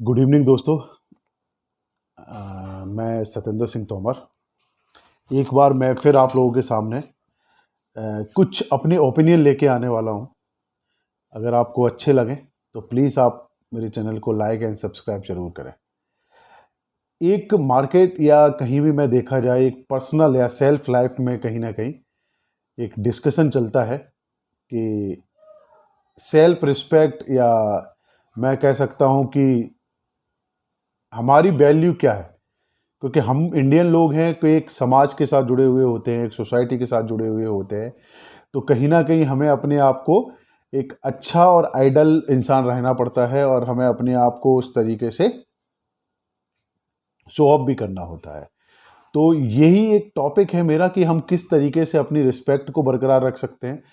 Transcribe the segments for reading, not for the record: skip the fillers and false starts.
Good evening दोस्तों। मैं सतेंद्र सिंह तोमर एक बार मैं फिर आप लोगों के सामने कुछ अपने ओपिनियन लेके आने वाला हूं। अगर आपको अच्छे लगें तो प्लीज़ आप मेरे चैनल को लाइक एंड सब्सक्राइब जरूर करें। एक मार्केट या कहीं भी मैं देखा जाए एक पर्सनल या सेल्फ लाइफ में कहीं ना कहीं एक डिस्कशन चलता है कि सेल्फ रिस्पेक्ट या मैं कह सकता हूं कि हमारी वैल्यू क्या है। क्योंकि हम इंडियन लोग हैं कि एक समाज के साथ जुड़े हुए होते हैं, एक सोसाइटी के साथ जुड़े हुए होते हैं, तो कहीं ना कहीं हमें अपने आप को एक अच्छा और आइडल इंसान रहना पड़ता है और हमें अपने आप को उस तरीके से शो ऑफ भी करना होता है। तो यही एक टॉपिक है मेरा कि हम किस तरीके से अपनी रिस्पेक्ट को बरकरार रख सकते हैं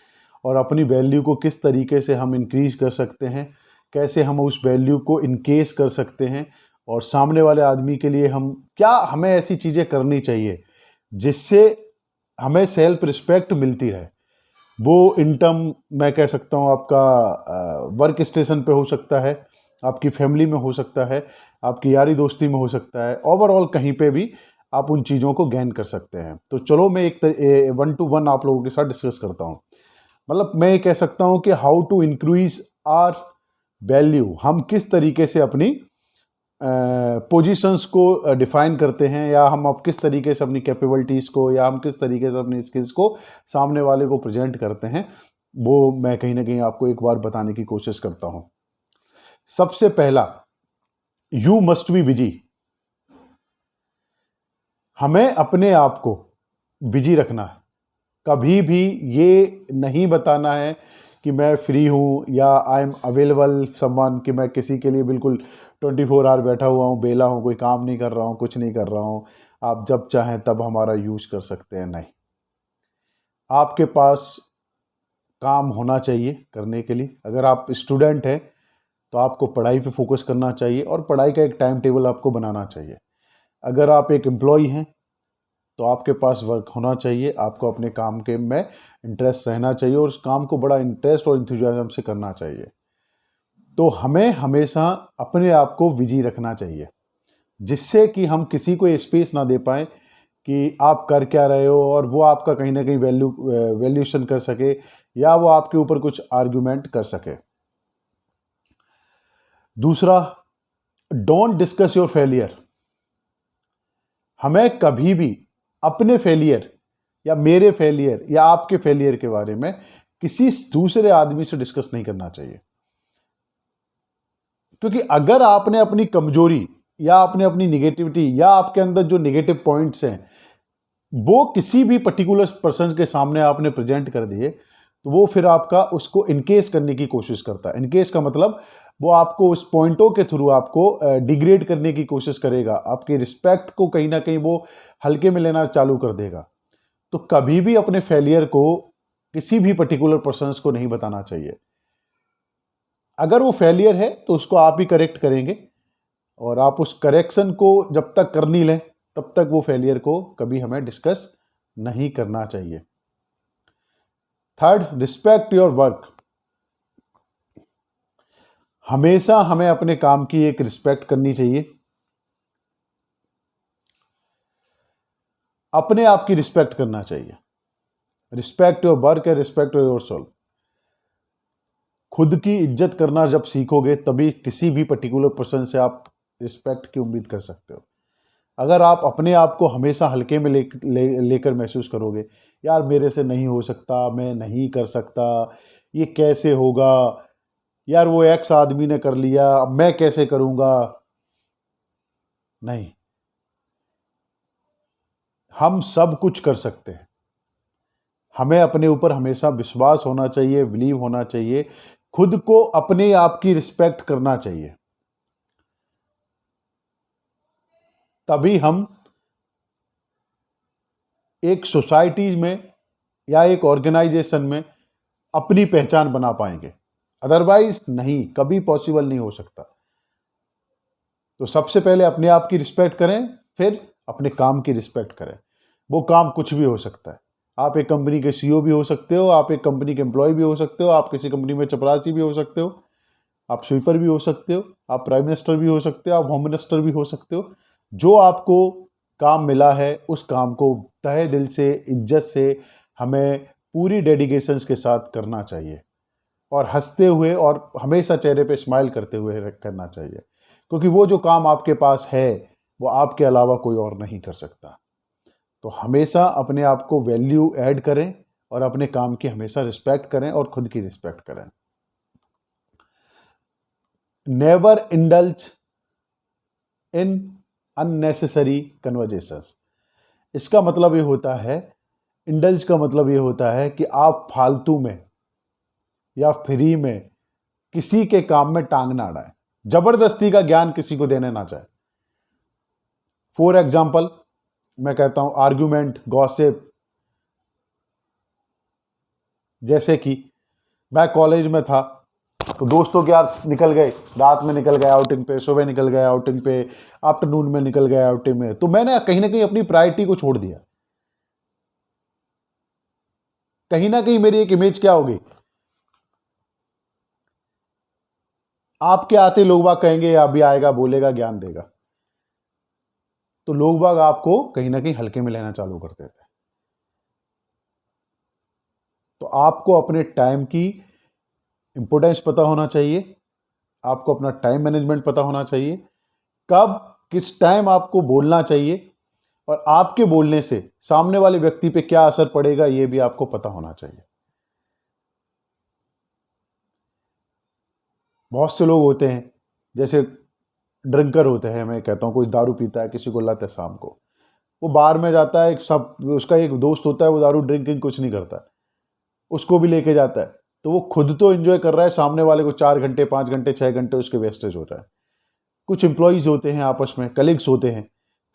और अपनी वैल्यू को किस तरीके से हम इंक्रीज कर सकते हैं, कैसे हम उस वैल्यू को इनकेस कर सकते हैं और सामने वाले आदमी के लिए हमें ऐसी चीज़ें करनी चाहिए जिससे हमें सेल्फ रिस्पेक्ट मिलती रहे। वो इन टर्म मैं कह सकता हूँ आपका वर्क स्टेशन पे हो सकता है, आपकी फैमिली में हो सकता है, आपकी यारी दोस्ती में हो सकता है, ओवरऑल कहीं पे भी आप उन चीज़ों को गेन कर सकते हैं। तो चलो मैं एक 1 to 1 आप लोगों के साथ डिस्कस करता हूँ। मतलब मैं ये कह सकता हूँ कि how to increase our value, हम किस तरीके से अपनी पोजीशंस को डिफाइन करते हैं या हम अब किस तरीके से अपनी कैपेबिलिटीज़ को या हम किस तरीके से अपनी स्किल्स को सामने वाले को प्रेजेंट करते हैं, वो मैं कहीं ना कहीं आपको एक बार बताने की कोशिश करता हूं। सबसे पहला, यू मस्ट बी बिजी। हमें अपने आप को बिजी रखना है। कभी भी ये नहीं बताना है कि मैं फ्री हूँ या आई एम अवेलेबल समवन, कि मैं किसी के लिए बिल्कुल 24 आवर बैठा हुआ हूँ, बेला हूँ, कोई काम नहीं कर रहा हूँ, कुछ नहीं कर रहा हूँ, आप जब चाहें तब हमारा यूज कर सकते हैं। नहीं, आपके पास काम होना चाहिए करने के लिए। अगर आप स्टूडेंट हैं तो आपको पढ़ाई पे फोकस करना चाहिए और पढ़ाई का एक टाइम टेबल आपको बनाना चाहिए। अगर आप एक एम्प्लॉय हैं तो आपके पास वर्क होना चाहिए, आपको अपने काम के में इंटरेस्ट रहना चाहिए और उस काम को बड़ा इंटरेस्ट और इंथुजियाज्म से करना चाहिए। तो हमें हमेशा अपने आप को बिजी रखना चाहिए जिससे कि हम किसी को स्पेस ना दे पाए कि आप कर क्या रहे हो और वो आपका कहीं ना कहीं वैल्यूएशन कर सके या वो आपके ऊपर कुछ आर्ग्यूमेंट कर सके। दूसरा, डोंट डिस्कस योर फेलियर। हमें कभी भी अपने फेलियर या मेरे फेलियर या आपके फेलियर के बारे में किसी दूसरे आदमी से डिस्कस नहीं करना चाहिए। क्योंकि अगर आपने अपनी कमजोरी या आपने अपनी निगेटिविटी या आपके अंदर जो निगेटिव पॉइंट्स हैं वो किसी भी पर्टिकुलर पर्सन के सामने आपने प्रेजेंट कर दिए, तो वो फिर आपका उसको इनकेस करने की कोशिश करता है। इनकेस का मतलब वो आपको उस पॉइंटों के थ्रू आपको डिग्रेड करने की कोशिश करेगा, आपकी रिस्पेक्ट को कहीं ना कहीं वो हल्के में लेना चालू कर देगा। तो कभी भी अपने फेलियर को किसी भी पर्टिकुलर पर्सन को नहीं बताना चाहिए। अगर वो फेलियर है तो उसको आप ही करेक्ट करेंगे और आप उस करेक्शन को जब तक कर नहीं लें तब तक वो फेलियर को कभी हमें डिस्कस नहीं करना चाहिए। Third, respect your work. हमेशा हमें अपने काम की एक रिस्पेक्ट करनी चाहिए, अपने आप की रिस्पेक्ट करना चाहिए। रिस्पेक्ट योर वर्क है, रिस्पेक्ट योर सोल। खुद की इज्जत करना जब सीखोगे तभी किसी भी पर्टिकुलर पर्सन से आप रिस्पेक्ट की उम्मीद कर सकते हो। अगर आप अपने आप को हमेशा हल्के में लेकर महसूस करोगे, यार मेरे से नहीं हो सकता, मैं नहीं कर सकता, ये कैसे होगा, यार वो एक्स आदमी ने कर लिया, अब मैं कैसे करूंगा, नहीं, हम सब कुछ कर सकते हैं। हमें अपने ऊपर हमेशा विश्वास होना चाहिए, बिलीव होना चाहिए, खुद को अपने आप की रिस्पेक्ट करना चाहिए। तभी हम एक सोसाइटी में या एक ऑर्गेनाइजेशन में अपनी पहचान बना पाएंगे। अदरवाइज नहीं, कभी पॉसिबल नहीं हो सकता। तो सबसे पहले अपने आप की रिस्पेक्ट करें, फिर अपने काम की रिस्पेक्ट करें। वो काम कुछ भी हो सकता है। आप एक कंपनी के सीईओ भी हो सकते हो, आप एक कंपनी के एम्प्लॉय भी हो सकते हो, आप किसी कंपनी में चपरासी भी हो सकते हो, आप स्वीपर भी हो सकते हो, आप प्राइम मिनिस्टर भी हो सकते हो, आप होम मिनिस्टर भी हो सकते हो। जो आपको काम मिला है उस काम को तहे दिल से, इज्जत से हमें पूरी डेडिकेशंस के साथ करना चाहिए और हंसते हुए और हमेशा चेहरे पे स्माइल करते हुए करना चाहिए, क्योंकि वो जो काम आपके पास है वो आपके अलावा कोई और नहीं कर सकता। तो हमेशा अपने आप को वैल्यू ऐड करें और अपने काम की हमेशा रिस्पेक्ट करें और खुद की रिस्पेक्ट करें। Never indulge in unnecessary conversations. इसका मतलब ये होता है, इंडल्ज का मतलब ये होता है कि आप फालतू में या फ्री में किसी के काम में टांग ना अड़ाएं, जबरदस्ती का ज्ञान किसी को देने ना चाहे। फॉर एग्जाम्पल मैं कहता हूं आर्ग्यूमेंट, गॉसिप। जैसे कि मैं कॉलेज में था तो दोस्तों के यार निकल गए, रात में निकल गए आउटिंग पे, सुबह निकल गए आउटिंग पे, आफ्टरनून में निकल गए आउटिंग में, तो मैंने कहीं ना कहीं अपनी प्रायोरिटी को छोड़ दिया। कहीं ना कहीं मेरी एक इमेज क्या होगी, आपके आते लोग बाग कहेंगे अभी आएगा, बोलेगा, ज्ञान देगा, तो लोग बाग आपको कहीं ना कहीं हल्के में लेना चालू कर देते हैं। तो आपको अपने टाइम की इंपोर्टेंस पता होना चाहिए, आपको अपना टाइम मैनेजमेंट पता होना चाहिए, कब किस टाइम आपको बोलना चाहिए और आपके बोलने से सामने वाले व्यक्ति पे क्या असर पड़ेगा यह भी आपको पता होना चाहिए। बहुत से लोग होते हैं जैसे ड्रिंकर होते हैं, मैं कहता हूं कोई दारू पीता है, किसी को लत है, शाम को वो बार में जाता है, सब उसका एक दोस्त होता है वो दारू ड्रिंकिंग कुछ नहीं करता, उसको भी लेके जाता है, तो वो खुद तो एंजॉय कर रहा है, सामने वाले को 4 घंटे 5 घंटे 6 घंटे उसके वेस्टेज हो रहा है। कुछ एम्प्लॉयज होते हैं आपस में, कलीग्स होते हैं,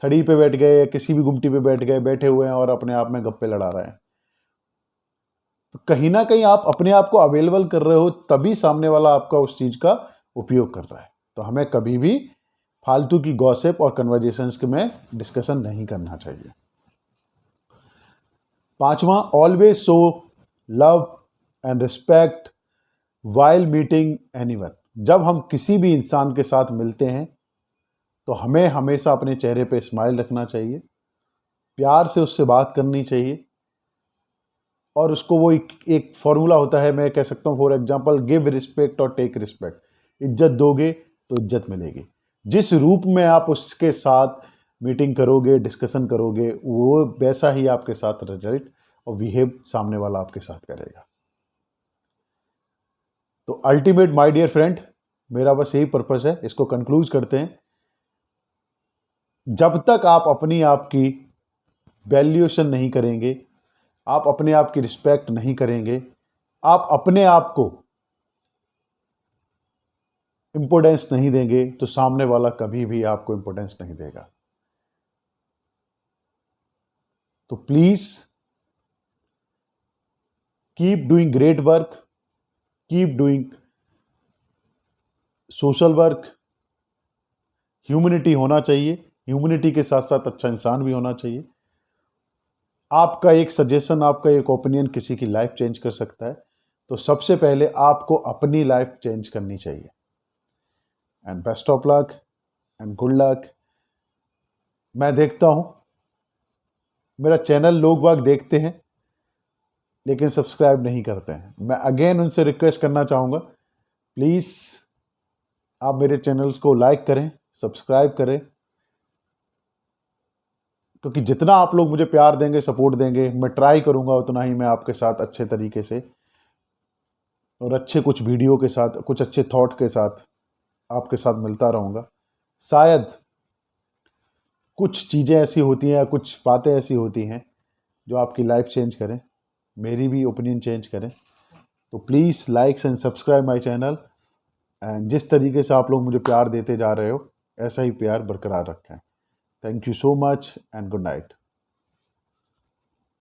थड़ी पे बैठ गए, किसी भी गुमटी पे बैठ गए, बैठे हुए हैं और अपने आप में गप्पे लड़ा रहे हैं। तो कहीं ना कहीं आप अपने आप को अवेलेबल कर रहे हो, तभी सामने वाला आपका उस चीज का उपयोग कर रहा है। तो हमें कभी भी फालतू की गॉसिप और कन्वर्जेशंस में डिस्कशन नहीं करना चाहिए। पांचवा, always show love and respect while meeting anyone. जब हम किसी भी इंसान के साथ मिलते हैं तो हमें हमेशा अपने चेहरे पे स्माइल रखना चाहिए, प्यार से उससे बात करनी चाहिए और उसको वो एक फॉर्मूला होता है, मैं कह सकता हूँ फॉर एग्जांपल, गिव रिस्पेक्ट और टेक रिस्पेक्ट। इज्जत दोगे तो इज्जत मिलेगी। जिस रूप में आप उसके साथ मीटिंग करोगे, डिस्कशन करोगे, वो वैसा ही आपके साथ रिजल्ट और बिहेव सामने वाला आपके साथ करेगा। तो अल्टीमेट माय डियर फ्रेंड, मेरा बस यही पर्पस है, इसको कंक्लूज करते हैं। जब तक आप अपनी आप की वैल्यूएशन नहीं करेंगे, आप अपने आप की रिस्पेक्ट नहीं करेंगे, आप अपने आप को इंपोर्टेंस नहीं देंगे, तो सामने वाला कभी भी आपको इंपोर्टेंस नहीं देगा। तो please keep doing great work, keep doing social work. Humanity होना चाहिए, ह्यूमैनिटी के साथ साथ अच्छा इंसान भी होना चाहिए। आपका एक सजेशन, आपका एक ओपिनियन किसी की लाइफ चेंज कर सकता है, तो सबसे पहले आपको अपनी लाइफ चेंज करनी चाहिए। And best of luck and good luck. मैं देखता हूं मेरा चैनल लोग बाग देखते हैं लेकिन सब्सक्राइब नहीं करते हैं। मैं अगेन उनसे रिक्वेस्ट करना चाहूँगा, प्लीज़ आप मेरे चैनल्स को लाइक करें, सब्सक्राइब करें, क्योंकि जितना आप लोग मुझे प्यार देंगे, सपोर्ट देंगे, मैं ट्राई करूँगा उतना ही मैं आपके साथ अच्छे तरीके से और अच्छे कुछ वीडियो के साथ, कुछ अच्छे थॉट के साथ आपके साथ मिलता रहूँगा। शायद कुछ चीज़ें ऐसी होती हैं, कुछ बातें ऐसी होती हैं जो आपकी लाइफ चेंज करें, मेरी भी ओपिनियन चेंज करें। तो please likes and subscribe my channel. And जिस तरीके से आप लोग मुझे प्यार देते जा रहे हो, ऐसा ही प्यार बरकरार रखें। Thank you so much and good night.